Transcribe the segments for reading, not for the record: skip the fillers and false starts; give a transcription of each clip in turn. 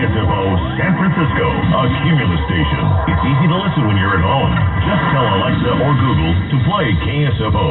KSFO San Francisco, a Cumulus station. It's easy to listen when you're at home. Just tell Alexa or Google to play KSFO.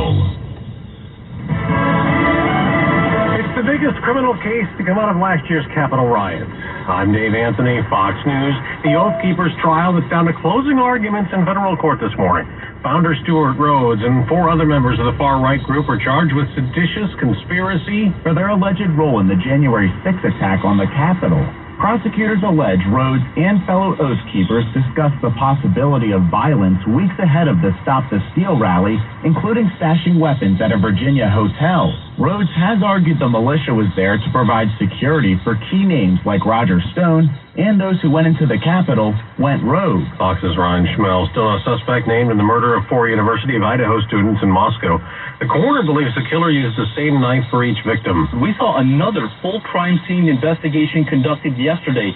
It's the biggest criminal case to come out of last year's Capitol riots. I'm Dave Anthony, Fox News. The Oath Keepers trial that's down to closing arguments in federal court this morning. Founder Stuart Rhodes and 4 other members of the far-right group are charged with seditious conspiracy for their alleged role in the January 6th attack on the Capitol. Prosecutors allege Rhodes and fellow Oath Keepers discussed the possibility of violence weeks ahead of the Stop the Steal rally, including stashing weapons at a Virginia hotel. Rhodes has argued the militia was there to provide security for key names like Roger Stone, and those who went into the Capitol went rogue. Fox's Ryan Schmel, still a suspect named in the murder of 4 University of Idaho students in Moscow. The coroner believes the killer used the same knife for each victim. We saw another full crime scene investigation conducted yesterday.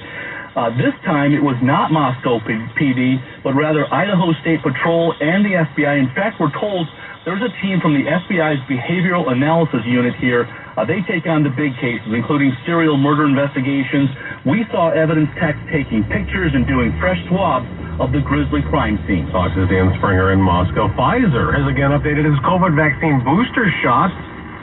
This time it was not Moscow PD, but rather Idaho State Patrol and the FBI. In fact, we're told there's a team from the FBI's Behavioral Analysis Unit here. They take on the big cases, including serial murder investigations. We saw evidence techs taking pictures and doing fresh swabs of the grisly crime scene. Fox's Dan Springer in Moscow. Pfizer has again updated its COVID vaccine booster shot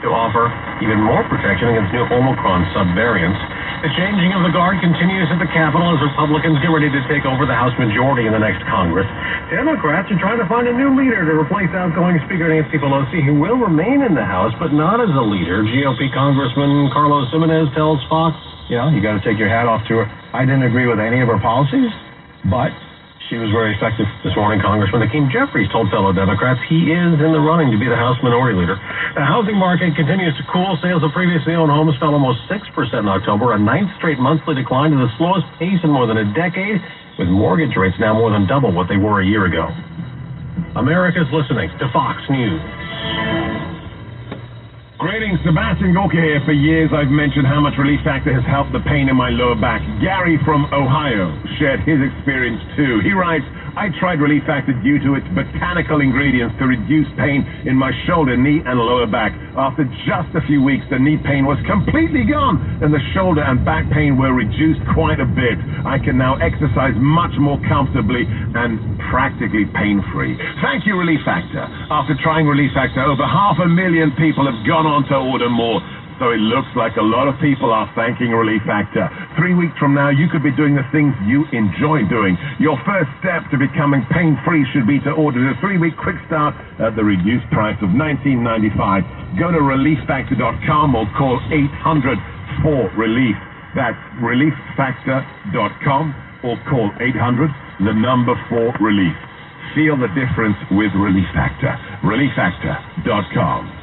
to offer even more protection against new Omicron subvariants. The changing of the guard continues at the Capitol as Republicans get ready to take over the House majority in the next Congress. Democrats are trying to find a new leader to replace outgoing Speaker Nancy Pelosi, who will remain in the House, but not as a leader. GOP Congressman Carlos Jimenez tells Fox, you got to take your hat off to her. I didn't agree with any of her policies, but she was very effective. This morning, Congressman Hakeem Jeffries told fellow Democrats he is in the running to be the House Minority Leader. The housing market continues to cool. Sales of previously owned homes fell almost 6% in October, a 9th straight monthly decline to the slowest pace in more than a decade, with mortgage rates now more than double what they were a year ago. America's listening to Fox News. Greetings, Sebastian Gorka here. For years I've mentioned how much Relief Factor has helped the pain in my lower back. Gary from Ohio shared his experience too. He writes, I tried Relief Factor due to its botanical ingredients to reduce pain in my shoulder, knee, and lower back. After just a few weeks, the knee pain was completely gone, and the shoulder and back pain were reduced quite a bit. I can now exercise much more comfortably and practically pain-free. Thank you, Relief Factor. After trying Relief Factor, over 500,000 people have gone on to order more. So it looks like a lot of people are thanking Relief Factor. 3 weeks from now, you could be doing the things you enjoy doing. Your first step to becoming pain-free should be to order the 3-week quick start at the reduced price of $19.95. Go to relieffactor.com or call 800-4RELIEF. That's relieffactor.com or call 800-4RELIEF. Feel the difference with Relief Factor. relieffactor.com.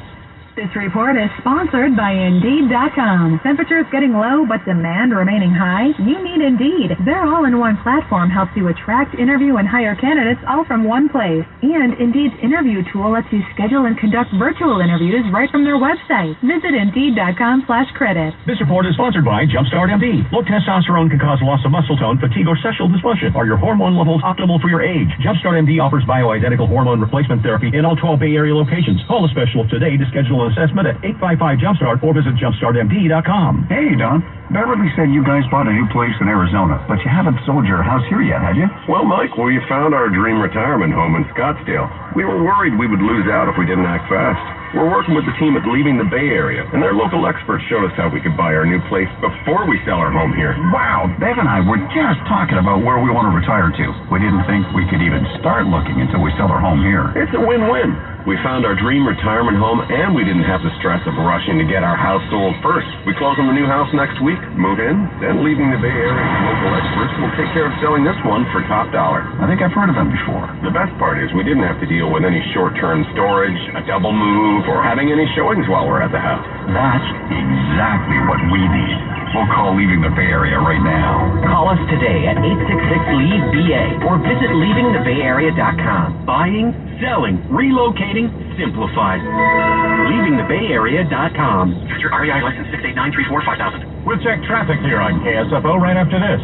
This report is sponsored by Indeed.com. Temperatures getting low, but demand remaining high? You need Indeed. Their all-in-one platform helps you attract, interview, and hire candidates all from one place. And Indeed's interview tool lets you schedule and conduct virtual interviews right from their website. Visit Indeed.com/credit. This report is sponsored by Jumpstart MD. Low testosterone can cause loss of muscle tone, fatigue, or sexual dysfunction. Are your hormone levels optimal for your age? Jumpstart MD offers bioidentical hormone replacement therapy in all 12 Bay Area locations. Call the specialist today to schedule an assessment at 855-JUMPSTART or visit jumpstartmd.com. Hey, Don. Beverly said you guys bought a new place in Arizona, but you haven't sold your house here yet, have you? Well, Mike, we found our dream retirement home in Scottsdale. We were worried we would lose out if we didn't act fast. We're working with the team at Leaving the Bay Area, and their local experts showed us how we could buy our new place before we sell our home here. Wow, Bev and I were just talking about where we want to retire to. We didn't think we could even start looking until we sell our home here. It's a win-win. We found our dream retirement home, and we didn't have the stress of rushing to get our house sold first. We close on the new house next week, move in, then Leaving the Bay Area local experts will take care of selling this one for top dollar. I think I've heard of them before. The best part is we didn't have to deal with any short-term storage, a double move, or having any showings while we're at the house. That's exactly what we need. We'll call Leaving the Bay Area right now. Call us today at 866-LEAVE-BA or visit leavingthebayarea.com. Buying, selling, relocating, simplified. leavingthebayarea.com. Your REI license 689345000. We'll check traffic here on KSFO right after this.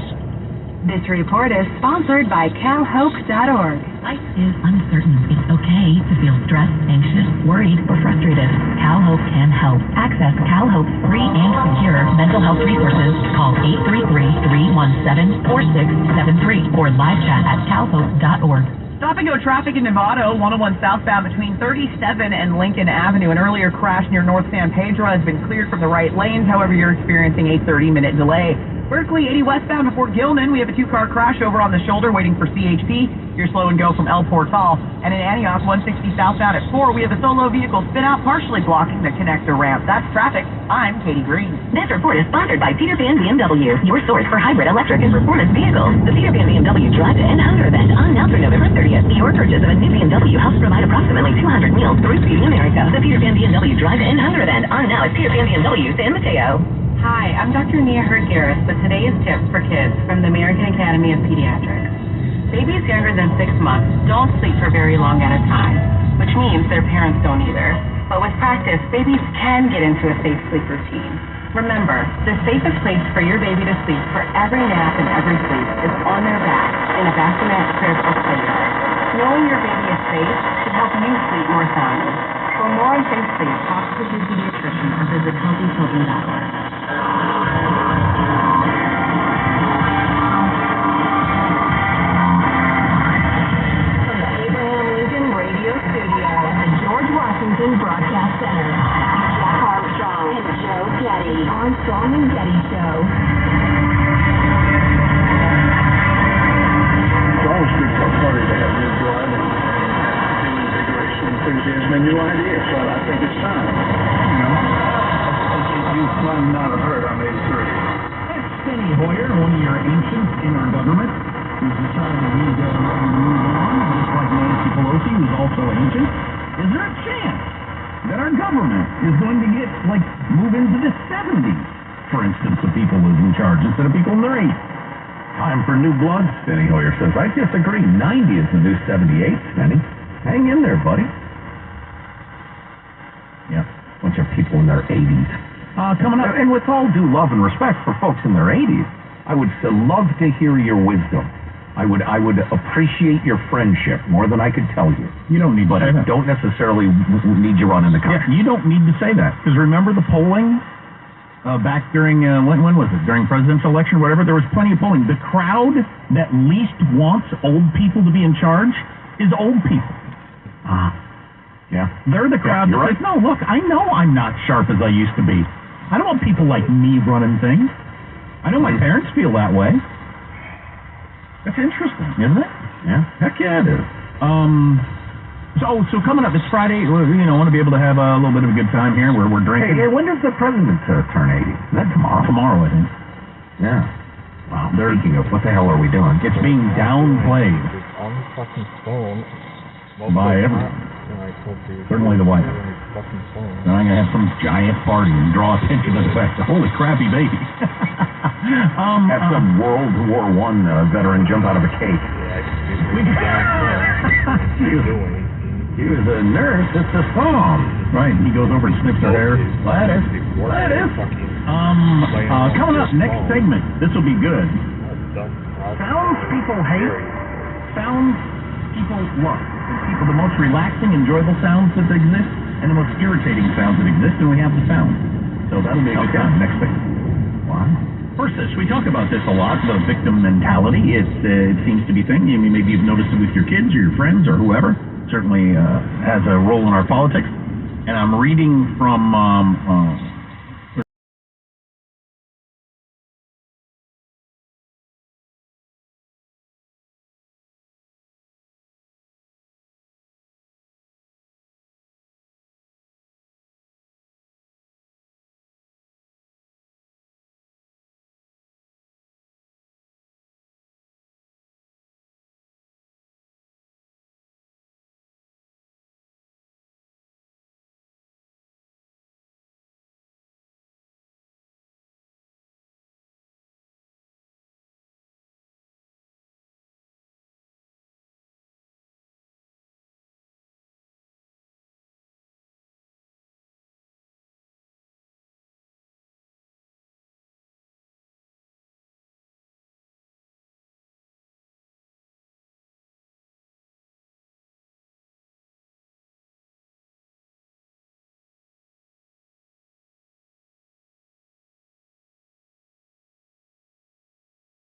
This report is sponsored by calhope.org. Life is uncertain. It's okay to feel stressed, anxious, worried, or frustrated. CalHope can help. Access CalHope's free and secure mental health resources. Call 833-317-4673 or live chat at calhope.org. Stop and go traffic in Novato, 101 southbound between 37 and Lincoln Avenue. An earlier crash near North San Pedro has been cleared from the right lanes. However, you're experiencing a 30-minute delay. Berkeley 80 westbound before Gilman, we have a two-car crash over on the shoulder waiting for CHP. You're slow and go from El Portal. And in Antioch, 160 southbound at 4, we have a solo vehicle spin out partially blocking the connector ramp. That's traffic. I'm Katie Green. This report is sponsored by Peter Pan BMW, your source for hybrid, electric, and performance vehicles. The Peter Pan BMW Drive and Hunger event on now through November 30th. Your purchase of a new BMW helps provide approximately 200 meals through Feeding America. The Peter Pan BMW Drive and Hunger event on now at Peter Pan BMW San Mateo. Hi, I'm Dr. Nia Hurd-Garris with today's tips for kids from the American Academy of Pediatrics. Babies younger than 6 months don't sleep for very long at a time, which means their parents don't either. But with practice, babies can get into a safe sleep routine. Remember, the safest place for your baby to sleep for every nap and every sleep is on their back in a bassinet-crib or playground. Knowing your baby is safe should help you sleep more soundly. For more on safe sleep, talk to your pediatrician or visit healthychildren.org. Broadcast Center. Jack Armstrong and Joe Getty. Armstrong and Getty Show. It's always good for a party to have new blood and new invigoration, enthusiasm, and new ideas. So I think it's time. You know, you might not have heard I'm 83. That's Steny Hoyer, one of your ancients in our government, who's decided he's ready to move on, just like Nancy Pelosi, who's also ancient. Is there a chance that our government is going to move into the 70s, for instance, of people who's in charge instead of people in their 80s? Time for new blood, Steny Hoyer says. I disagree. 90 is the new 78, Steny. Hang in there, buddy. Yeah, bunch of people in their 80s. Coming up, and with all due love and respect for folks in their 80s, I would love to hear your wisdom. I would appreciate your friendship more than I could tell you. You don't need to say that. But I don't necessarily need you running the country. Yeah, you don't need to say that. Because remember the polling back during, when was it? During presidential election, whatever? There was plenty of polling. The crowd that least wants old people to be in charge is old people. Yeah. They're the crowd that says, no, look, I know I'm not sharp as I used to be. I don't want people like me running things. I know my parents feel that way. That's interesting, isn't it? Yeah. Heck yeah, it is. So coming up this Friday, want to be able to have a little bit of a good time here. We're drinking. Hey, when does the president turn 80? Is that tomorrow? Tomorrow, I think. Yeah. Wow. Speaking of, what the hell are we doing? It's being downplayed. On the fucking phone. By everyone. Certainly the White House. Then I'm going to have some giant party and draw attention to the fact that, holy crappy baby. Have some World War I veteran jump out of a cake. He was a nurse. It's a song. Right. He goes over and sniffs her hair. Gladys. Coming up, next segment. This will be good. Sounds people hate. Sounds people love. The most relaxing, enjoyable sounds that exist, and the most irritating sounds that exist, and we have the sound. So that'll be a good time. Next thing. Wow. First, we talk about this a lot, the victim mentality. It seems to be a thing. Maybe you've noticed it with your kids or your friends or whoever. Certainly has a role in our politics. And I'm reading from